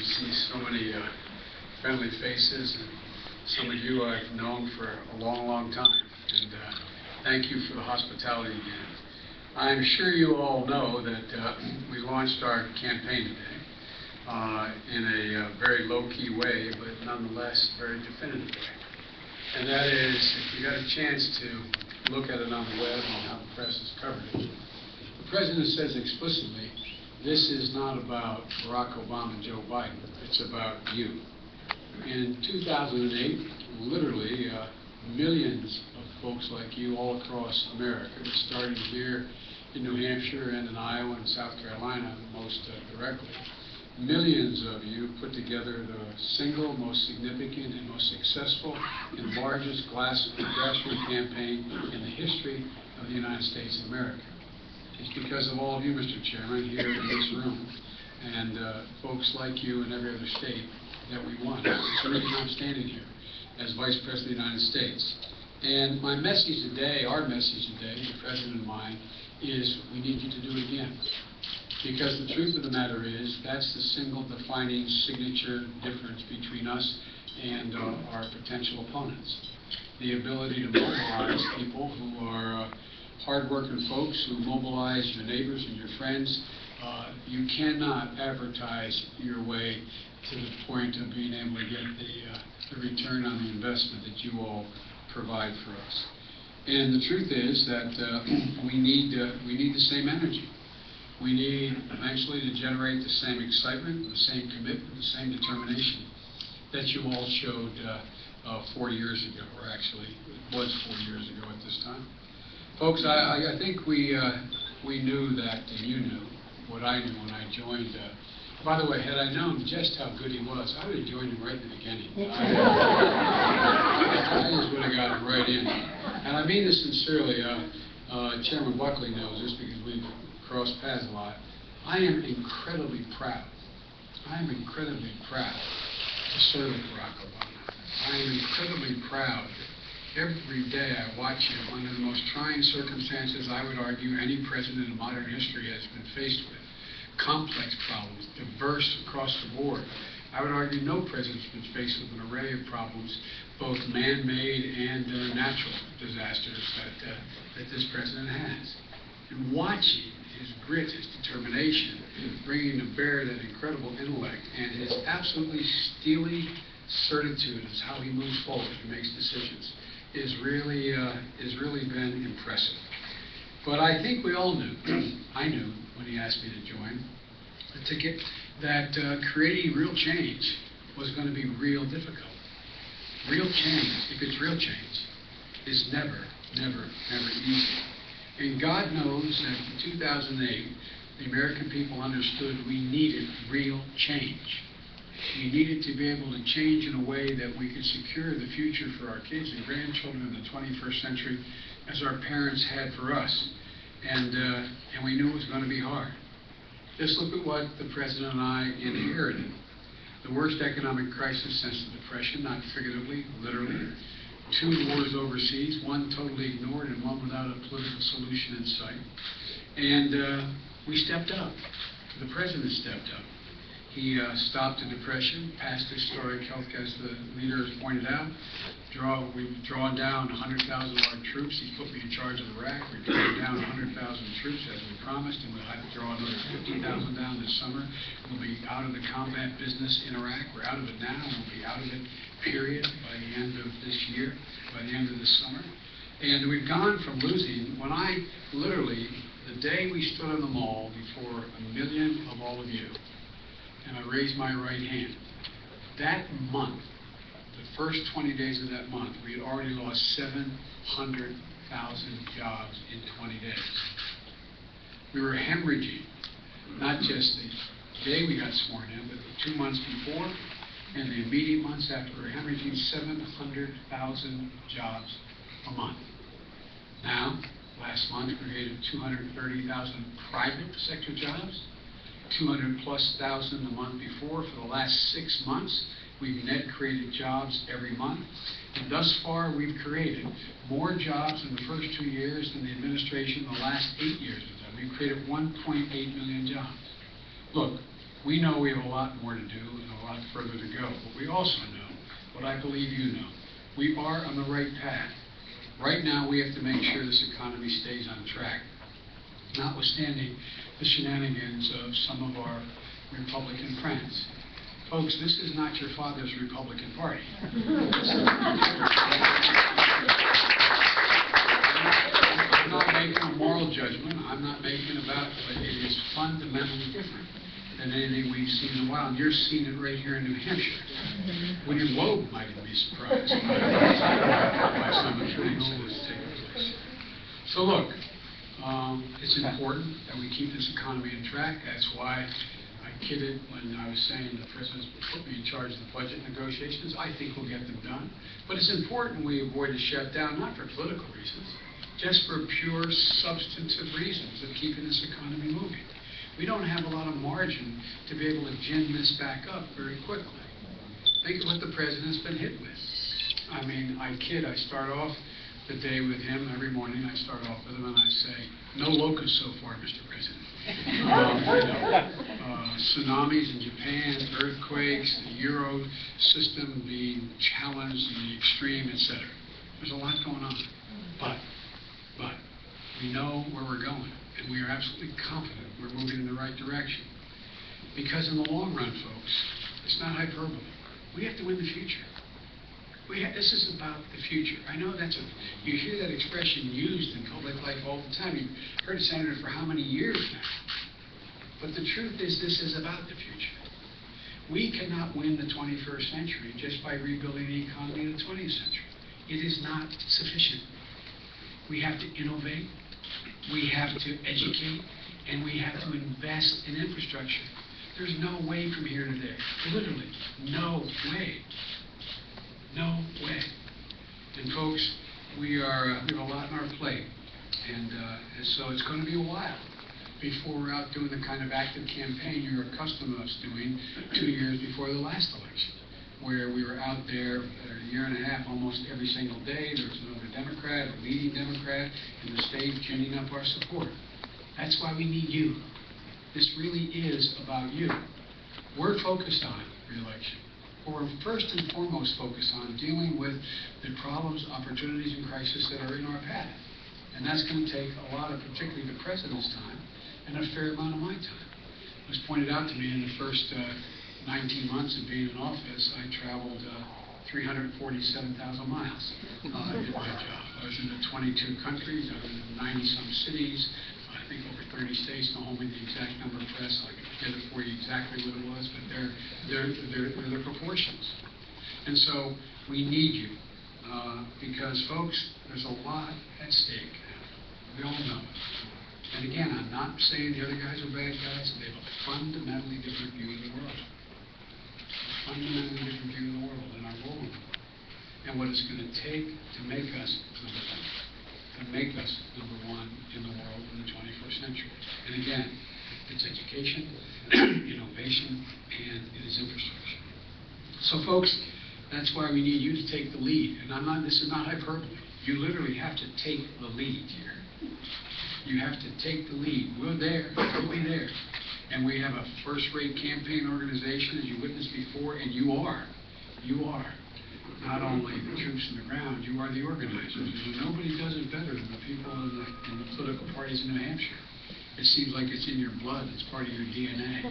to see so many friendly faces, and some of you I've known for a long, long time. And thank you for the hospitality again. I'm sure you all know that we launched our campaign today in a very low-key way, but nonetheless very definitive way. And that is, if you got a chance to look at it on the web and how the press has covered it, the President says explicitly, this is not about Barack Obama and Joe Biden, it's about you. In 2008, literally millions of folks like you all across America, starting here in New Hampshire and in Iowa and South Carolina most directly, millions of you put together the single most significant and most successful and largest grassroots campaign in the history of the United States of America. It's because of all of you, Mr. Chairman, here in this room, and folks like you in every other state that we won. It's the reason I'm standing here as Vice President of the United States. And my message today, our message today, the President and mine, is we need you to do it again. Because the truth of the matter is, that's the single defining signature difference between us and our potential opponents. The ability to mobilize people who are hard-working folks, who mobilize your neighbors and your friends. You cannot advertise your way to the point of being able to get the return on the investment that you all provide for us. And the truth is that we need the same energy. We need eventually to generate the same excitement, the same commitment, the same determination that you all showed 4 years ago, or actually it was 4 years ago at this time. Folks, I think we knew that, and you knew what I knew when I joined. By the way, had I known just how good he was, I would have joined him right at the beginning. I just would have got him right in. And I mean this sincerely. Chairman Buckley knows this because we've crossed paths a lot. I am incredibly proud. I am incredibly proud to serve with Barack Obama. I am incredibly proud. Every day I watch him under the most trying circumstances I would argue any president in modern history has been faced with. Complex problems, diverse across the board. I would argue no president's been faced with an array of problems, both man-made and natural disasters that this president has. And watching his grit, his determination, bringing to bear that incredible intellect, and his absolutely steely certitude as how he moves forward and makes decisions is really been impressive. But I think we all knew, I knew when he asked me to join the ticket, that creating real change was going to be real difficult. Real change, if it's real change, is never, never, never easy. And God knows that in 2008, the American people understood we needed real change. We needed to be able to change in a way that we could secure the future for our kids and grandchildren in the 21st century as our parents had for us. And we knew it was going to be hard. Just look at what the President and I inherited. The worst economic crisis since the Depression, not figuratively, literally. 2 wars overseas, one totally ignored and one without a political solution in sight. And we stepped up. The President stepped up. He stopped the Depression, passed historic health care, as the leader has pointed out. We've drawn down 100,000 of our troops. He's put me in charge of Iraq. We're drawing down 100,000 troops as we promised, and we'll have to draw another 50,000 down this summer. We'll be out of the combat business in Iraq. We're out of it now, and we'll be out of it, period, by the end of this year, by the end of this summer. And we've gone from losing, when I literally, the day we stood on the mall before 1 million of all of you, and I raised my right hand. That month, the first 20 days of that month, we had already lost 700,000 jobs in 20 days. We were hemorrhaging, not just the day we got sworn in, but the 2 months before and the immediate months after. We were hemorrhaging 700,000 jobs a month. Now, last month, we created 230,000 private sector jobs. 200+ thousand the month before. For the last 6 months, we've net created jobs every month. And thus far, we've created more jobs in the first 2 years than the administration in the last 8 years has done. We've created 1.8 million jobs. Look, We know we have a lot more to do and a lot further to go, but we also know, what I believe you know, we are on the right path. Right now, we have to make sure this economy stays on track, notwithstanding the shenanigans of some of our Republican friends. Folks, this is not your father's Republican Party. I'm not making a moral judgment. I'm not making about, but it is fundamentally different than anything we've seen in a while. And you're seeing it right here in New Hampshire. William Loeb might even be surprised by some of the things that is taking place. So look, it's important that we keep this economy on track. That's why I kidded when I was saying the President's put me in charge of the budget negotiations. I think we'll get them done. But it's important we avoid a shutdown, not for political reasons, just for pure substantive reasons of keeping this economy moving. We don't have a lot of margin to be able to gin this back up very quickly. Think of what the President's been hit with. I mean, I kid, I start off the day with him every morning. I start off with him and I say, no locusts so far, Mr. President. Tsunamis in Japan, earthquakes, the Euro system being challenged in the extreme, etc. There's a lot going on. But we know where we're going, and we are absolutely confident we're moving in the right direction. Because in the long run, folks, it's not hyperbole. We have to win the future. This is about the future. I know you hear that expression used in public life all the time. You've heard it, Senator, for how many years now? But the truth is, this is about the future. We cannot win the 21st century just by rebuilding the economy of the 20th century. It is not sufficient. We have to innovate, we have to educate, and we have to invest in infrastructure. There's no way from here to there. Literally, no way. No way. And folks, we have a lot on our plate, and so it's going to be a while before we're out doing the kind of active campaign you're accustomed to us doing 2 years before the last election, where we were out there a year and a half almost every single day. There was another Democrat, a leading Democrat in the state ginning up our support. That's why we need you. This really is about you. We're focused on re-election. We're first and foremost focused on dealing with the problems, opportunities, and crises that are in our path. And that's going to take a lot of, particularly the President's time, and a fair amount of my time. It was pointed out to me in the first 19 months of being in office, I traveled 347,000 miles in my job. I was in 22 countries, I was in 90-some cities, I think over 30 states. Don't hold me the exact number of press, I can get it for you exactly what it was, but they're the proportions. And so we need you, because folks, there's a lot at stake. We all know it. And again, I'm not saying the other guys are bad guys. They have a fundamentally different view of the world. A fundamentally different view of the world and our role in the world. And what it's going to take to make us number one. To make us number one in the world in the 21st century. And again, it's education, innovation, and it is infrastructure. So folks, that's why we need you to take the lead. And this is not hyperbole. You literally have to take the lead here. You have to take the lead. We're there. We'll be there. And we have a first-rate campaign organization, as you witnessed before, and you are not only the troops on the ground, you are the organizers. And nobody does it better than the people in the political parties in New Hampshire. It seems like it's in your blood. It's part of your DNA.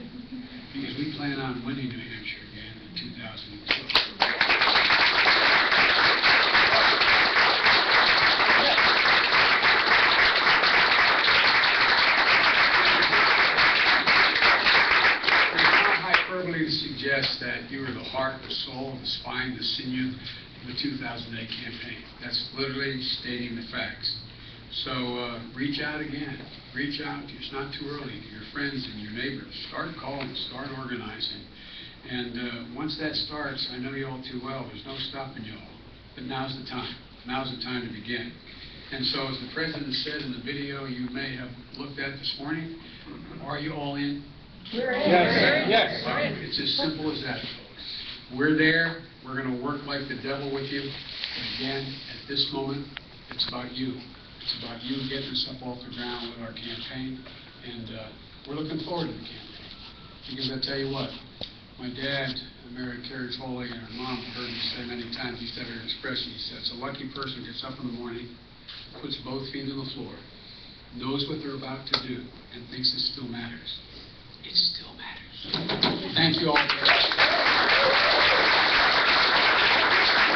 Because we plan on winning New Hampshire again in 2012. To suggest that you are the heart, the soul, the spine, the sinew of the 2008 campaign. That's literally stating the facts. So reach out again. Reach out. It's not too early to your friends and your neighbors. Start calling. Start organizing. And once that starts, I know you all too well. There's no stopping you all. But now's the time. Now's the time to begin. And so, as the President said in the video you may have looked at this morning, are you all in? We're in. Yes. It's as simple as that, folks. We're there. We're going to work like the devil with you. And again, at this moment, it's about you. It's about you getting us up off the ground with our campaign. And we're looking forward to the campaign. Because I tell you what, my dad, Mary Carey Foley, and her mom, I've heard me say many times, used to have an expression. He said, it's a lucky person who gets up in the morning, puts both feet on the floor, knows what they're about to do, and thinks it still matters. It still matters. Thank you all very much.